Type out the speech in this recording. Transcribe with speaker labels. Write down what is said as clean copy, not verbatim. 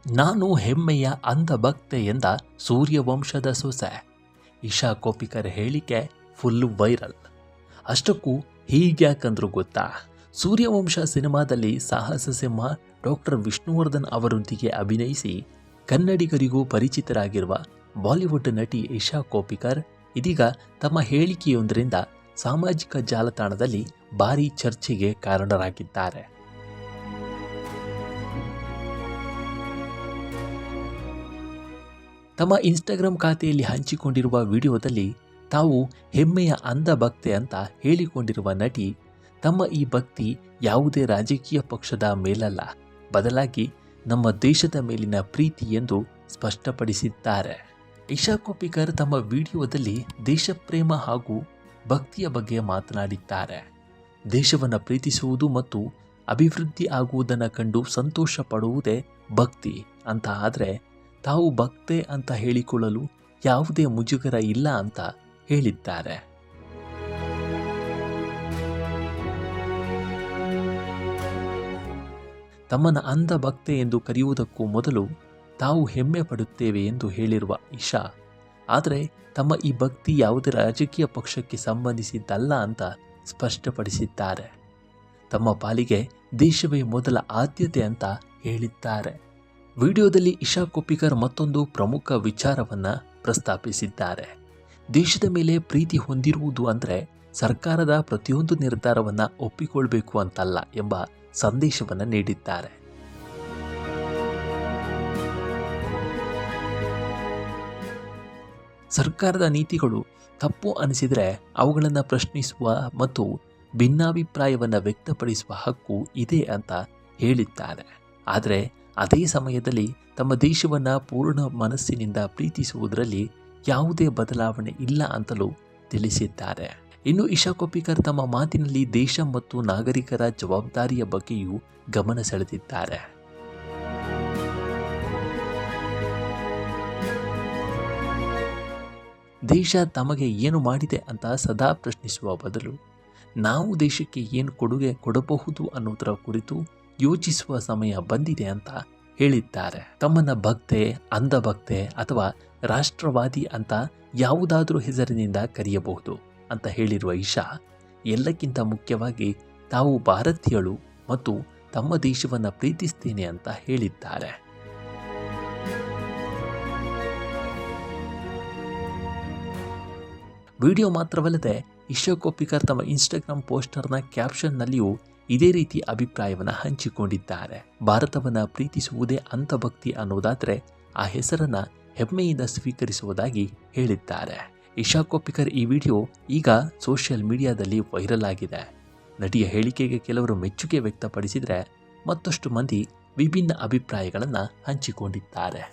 Speaker 1: ನಾನು ಹೆಮ್ಮೆಯ ಅಂಧಭಕ್ತೆ ಎಂದ ಸೂರ್ಯವಂಶದ ಸೊಸೆ. ಇಶಾ ಕೊಪ್ಪಿಕರ್ ಹೇಳಿಕೆ ಫುಲ್ ವೈರಲ್. ಅಷ್ಟಕ್ಕೂ ಹೀಗ್ಯಾಕಂದ್ರು ಗೊತ್ತಾ? ಸೂರ್ಯವಂಶ ಸಿನಿಮಾದಲ್ಲಿ ಸಾಹಸ ಸಿಂಹ ಡಾಕ್ಟರ್ ವಿಷ್ಣುವರ್ಧನ್ ಅವರೊಂದಿಗೆ ಅಭಿನಯಿಸಿ ಕನ್ನಡಿಗರಿಗೂ ಪರಿಚಿತರಾಗಿರುವ ಬಾಲಿವುಡ್ ನಟಿ ಇಶಾ ಕೊಪ್ಪಿಕರ್ ಇದೀಗ ತಮ್ಮ ಹೇಳಿಕೆಯೊಂದರಿಂದ ಸಾಮಾಜಿಕ ಜಾಲತಾಣದಲ್ಲಿ ಭಾರೀ ಚರ್ಚೆಗೆ ಕಾರಣರಾಗಿದ್ದಾರೆ. ತಮ್ಮ ಇನ್ಸ್ಟಾಗ್ರಾಮ್ ಖಾತೆಯಲ್ಲಿ ಹಂಚಿಕೊಂಡಿರುವ ವಿಡಿಯೋದಲ್ಲಿ ತಾವು ಹೆಮ್ಮೆಯ ಅಂಧಭಕ್ತೆ ಅಂತ ಹೇಳಿಕೊಂಡಿರುವ ನಟಿ ತಮ್ಮ ಈ ಭಕ್ತಿ ಯಾವುದೇ ರಾಜಕೀಯ ಪಕ್ಷದ ಮೇಲಲ್ಲ, ಬದಲಾಗಿ ನಮ್ಮ ದೇಶದ ಮೇಲಿನ ಪ್ರೀತಿ ಎಂದು ಸ್ಪಷ್ಟಪಡಿಸಿದ್ದಾರೆ. ಇಶಾ ಕೊಪ್ಪಿಕರ್ ತಮ್ಮ ವಿಡಿಯೋದಲ್ಲಿ ದೇಶಪ್ರೇಮ ಹಾಗೂ ಭಕ್ತಿಯ ಬಗ್ಗೆ ಮಾತನಾಡಿದ್ದಾರೆ. ದೇಶವನ್ನು ಪ್ರೀತಿಸುವುದು ಮತ್ತು ಅಭಿವೃದ್ಧಿ ಆಗುವುದನ್ನು ಕಂಡು ಸಂತೋಷ ಪಡುವುದೇ ಭಕ್ತಿ ಅಂತ. ಆದರೆ ತಾವು ಭಕ್ತೆ ಅಂತ ಹೇಳಿಕೊಳ್ಳಲು ಯಾವುದೇ ಮುಜುಗರ ಇಲ್ಲ ಅಂತ ಹೇಳಿದ್ದಾರೆ. ತಮ್ಮನ್ನ ಅಂಧಭಕ್ತೆ ಎಂದು ಕರೆಯುವುದಕ್ಕೂ ಮೊದಲು ತಾವು ಹೆಮ್ಮೆ ಪಡುತ್ತೇವೆ ಎಂದು ಹೇಳಿರುವ ಇಶಾ, ಆದರೆ ತಮ್ಮ ಈ ಭಕ್ತಿ ಯಾವುದೇ ರಾಜಕೀಯ ಪಕ್ಷಕ್ಕೆ ಸಂಬಂಧಿಸಿದ್ದಲ್ಲ ಅಂತ ಸ್ಪಷ್ಟಪಡಿಸಿದ್ದಾರೆ. ತಮ್ಮ ಪಾಲಿಗೆ ದೇಶವೇ ಮೊದಲ ಆದ್ಯತೆ ಅಂತ ಹೇಳಿದ್ದಾರೆ. ವಿಡಿಯೋದಲ್ಲಿ ಇಶಾ ಕೊಪ್ಪಿಕರ್ ಮತ್ತೊಂದು ಪ್ರಮುಖ ವಿಚಾರವನ್ನು ಪ್ರಸ್ತಾಪಿಸಿದ್ದಾರೆ. ದೇಶದ ಮೇಲೆ ಪ್ರೀತಿ ಹೊಂದಿರುವುದು ಅಂದರೆ ಸರ್ಕಾರದ ಪ್ರತಿಯೊಂದು ನಿರ್ಧಾರವನ್ನು ಒಪ್ಪಿಕೊಳ್ಬೇಕು ಅಂತಲ್ಲ ಎಂಬ ಸಂದೇಶವನ್ನು ನೀಡಿದ್ದಾರೆ. ಸರ್ಕಾರದ ನೀತಿಗಳು ತಪ್ಪು ಅನಿಸಿದರೆ ಅವುಗಳನ್ನು ಪ್ರಶ್ನಿಸುವ ಮತ್ತು ಭಿನ್ನಾಭಿಪ್ರಾಯವನ್ನು ವ್ಯಕ್ತಪಡಿಸುವ ಹಕ್ಕು ಇದೆ ಅಂತ ಹೇಳಿದ್ದಾರೆ. ಆದರೆ ಅದೇ ಸಮಯದಲ್ಲಿ ತಮ್ಮ ದೇಶವನ್ನು ಪೂರ್ಣ ಮನಸ್ಸಿನಿಂದ ಪ್ರೀತಿಸುವುದರಲ್ಲಿ ಯಾವುದೇ ಬದಲಾವಣೆ ಇಲ್ಲ ಅಂತಲೂ ತಿಳಿಸಿದ್ದಾರೆ. ಇನ್ನು ಇಶಾ ಕೊಪ್ಪಿಕರ್ ತಮ್ಮ ಮಾತಿನಲ್ಲಿ ದೇಶ ಮತ್ತು ನಾಗರಿಕರ ಜವಾಬ್ದಾರಿಯ ಬಗ್ಗೆಯೂ ಗಮನ ಸೆಳೆದಿದ್ದಾರೆ. ದೇಶ ತಮಗೆ ಏನು ಮಾಡಿದೆ ಅಂತ ಸದಾ ಪ್ರಶ್ನಿಸುವ ಬದಲು ನಾವು ದೇಶಕ್ಕೆ ಏನು ಕೊಡುಗೆ ಕೊಡಬಹುದು ಅನ್ನೋದರ ಕುರಿತು ಯೋಚಿಸುವ ಸಮಯ ಬಂದಿದೆ ಅಂತ ಹೇಳಿದ್ದಾರೆ. ತಮ್ಮನ್ನ ಭಕ್ತೆ, ಅಂಧಭಕ್ತೆ ಅಥವಾ ರಾಷ್ಟ್ರವಾದಿ ಅಂತ ಯಾವುದಾದ್ರೂ ಹೆಸರಿನಿಂದ ಕರೆಯಬಹುದು ಅಂತ ಹೇಳಿರುವ ಇಶಾ, ಎಲ್ಲಕ್ಕಿಂತ ಮುಖ್ಯವಾಗಿ ತಾವು ಭಾರತೀಯಳು ಮತ್ತು ತಮ್ಮ ದೇಶವನ್ನು ಪ್ರೀತಿಸ್ತೇನೆ ಅಂತ ಹೇಳಿದ್ದಾರೆ. ವಿಡಿಯೋ ಮಾತ್ರವಲ್ಲದೆ ಇಶಾ ಕೊಪ್ಪಿಕರ್ ತಮ್ಮ ಇನ್ಸ್ಟಾಗ್ರಾಮ್ ಪೋಸ್ಟರ್ನ ಕ್ಯಾಪ್ಷನ್ನಲ್ಲಿಯೂ ಇದೇ ರೀತಿ ಅಭಿಪ್ರಾಯವನ್ನು ಹಂಚಿಕೊಂಡಿದ್ದಾರೆ. ಭಾರತವನ್ನು ಪ್ರೀತಿಸುವುದೇ ಅಂಧಭಕ್ತಿ ಅನ್ನೋದಾದರೆ ಆ ಹೆಸರನ್ನು ಹೆಮ್ಮೆಯಿಂದ ಸ್ವೀಕರಿಸುವುದಾಗಿ ಹೇಳಿದ್ದಾರೆ. ಇಶಾ ಕೊಪ್ಪಿಕರ್ ಈ ವಿಡಿಯೋ ಈಗ ಸೋಷಿಯಲ್ ಮೀಡಿಯಾದಲ್ಲಿ ವೈರಲ್ ಆಗಿದೆ. ನಟಿಯ ಹೇಳಿಕೆಗೆ ಕೆಲವರು ಮೆಚ್ಚುಗೆ ವ್ಯಕ್ತಪಡಿಸಿದರೆ ಮತ್ತಷ್ಟು ಮಂದಿ ವಿಭಿನ್ನ ಅಭಿಪ್ರಾಯಗಳನ್ನು ಹಂಚಿಕೊಂಡಿದ್ದಾರೆ.